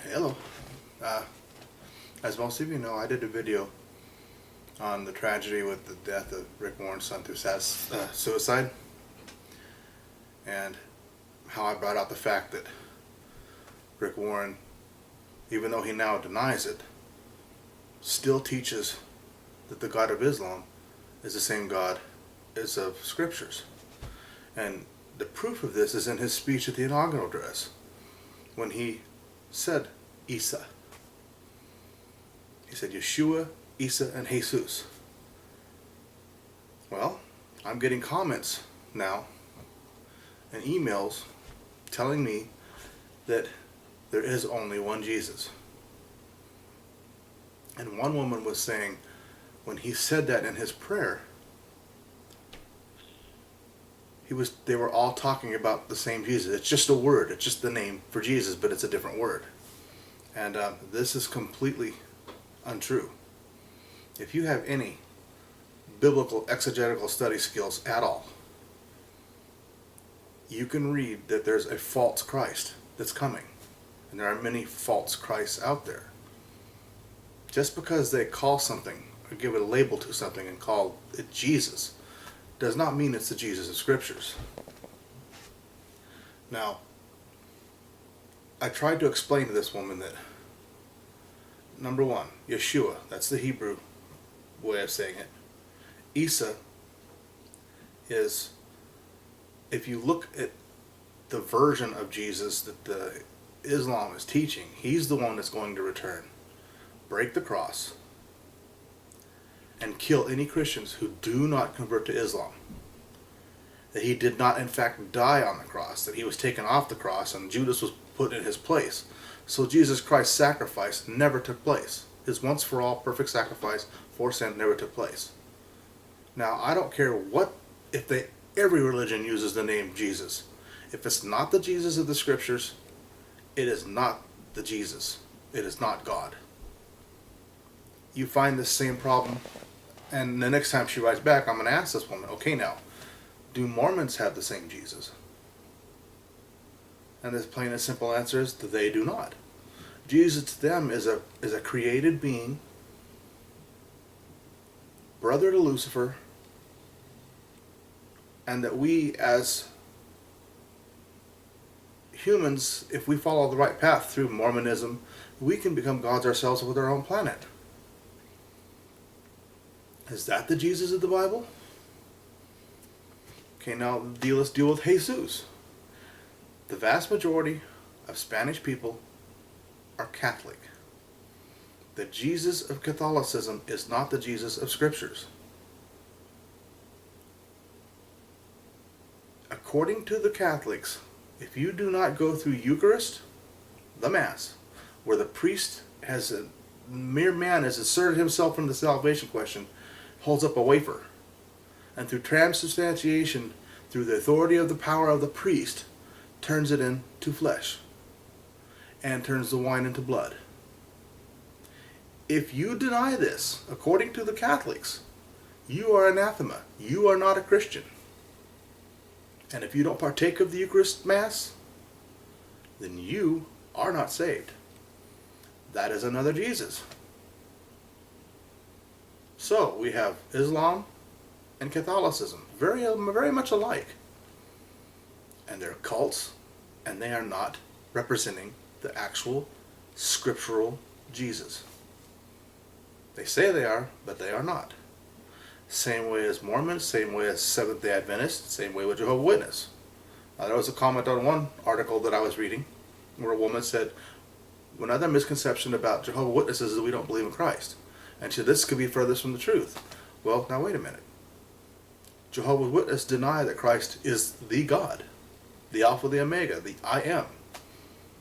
Hello. Uh, as most of you know, I did a video on the tragedy with the death of Rick Warren's son through suicide, and how I brought out the fact that Rick Warren, even though he now denies it, still teaches that the God of Islam is the same God as of Scriptures. And the proof of this is in his speech at the inaugural address, when he said Isa. He said Yeshua, Isa, and Jesus. Well, I'm getting comments now and emails telling me that there is only one Jesus. And one woman was saying, when he said that in his prayer, they were all talking about the same Jesus. It's just a word. It's just the name for Jesus, but it's a different word. And this is completely untrue. If you have any biblical exegetical study skills at all, you can read that there's a false Christ that's coming. And there are many false Christs out there. Just because they call something or give it a label to something and call it Jesus does not mean it's the Jesus of Scriptures. Now, I tried to explain to this woman that, number one, Yeshua, that's the Hebrew way of saying it. Isa is, if you look at the version of Jesus that the Islam is teaching, he's the one that's going to return, break the cross, and kill any Christians who do not convert to Islam. That he did not in fact die on the cross, that he was taken off the cross and Judas was put in his place. So Jesus Christ's sacrifice never took place. His once for all perfect sacrifice for sin never took place. Now, I don't care every religion uses the name Jesus. If it's not the Jesus of the Scriptures, it is not the Jesus. It is not God. You find this same problem, and the next time she writes back, I'm going to ask this woman, okay, now, do Mormons have the same Jesus? And the plain and simple answer is that they do not. Jesus to them is a created being, brother to Lucifer, and that we as humans, if we follow the right path through Mormonism, we can become gods ourselves with our own planet. Is that the Jesus of the Bible? Okay, now let's deal with Jesus. The vast majority of Spanish people are Catholic. The Jesus of Catholicism is not the Jesus of Scriptures. According to the Catholics, if you do not go through Eucharist, the Mass, where the priest mere man has inserted himself from the salvation question, holds up a wafer, and through transubstantiation, through the authority of the power of the priest, turns it into flesh and turns the wine into blood. If you deny this, according to the Catholics, you are anathema. You are not a Christian. And if you don't partake of the Eucharist Mass, then you are not saved. That is another Jesus. So we have Islam and Catholicism, very much alike. And they're cults, and they are not representing the actual scriptural Jesus. They say they are, but they are not. Same way as Mormons, same way as Seventh-day Adventists, same way with Jehovah's Witness. Now, there was a comment on one article that I was reading where a woman said, another misconception about Jehovah's Witnesses is that we don't believe in Christ. And she said, this could be furthest from the truth. Well, now wait a minute. Jehovah's Witnesses deny that Christ is the God, the Alpha, the Omega, the I Am.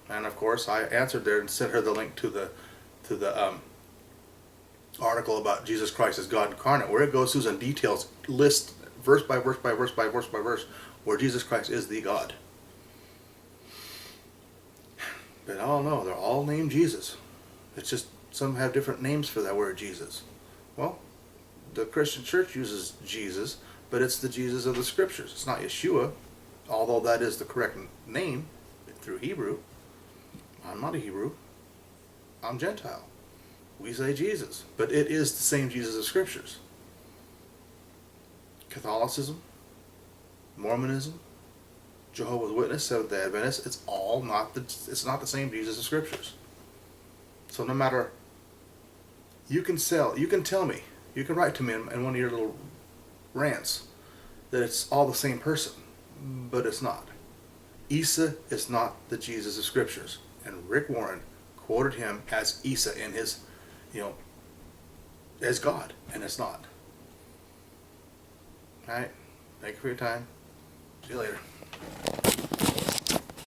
And of course, I answered there and sent her the link to the article about Jesus Christ as God incarnate, where it goes through some details, list verse by verse by verse by verse by verse, where Jesus Christ is the God. But I don't know, they're all named Jesus. It's just some have different names for that word Jesus. Well, the Christian church uses Jesus, but it's the Jesus of the Scriptures. It's not Yeshua, although that is the correct name through Hebrew. I'm not a Hebrew. I'm Gentile. We say Jesus, but it is the same Jesus of Scriptures. Catholicism, Mormonism, Jehovah's Witness, Seventh-day Adventist, it's not the same Jesus of Scriptures. So no matter, you can tell me, you can write to me in one of your little rants that it's all the same person, but it's not. Isa is not the Jesus of Scriptures, and Rick Warren quoted him as Isa in his, as God, and it's not. All right, thank you for your time. See you later.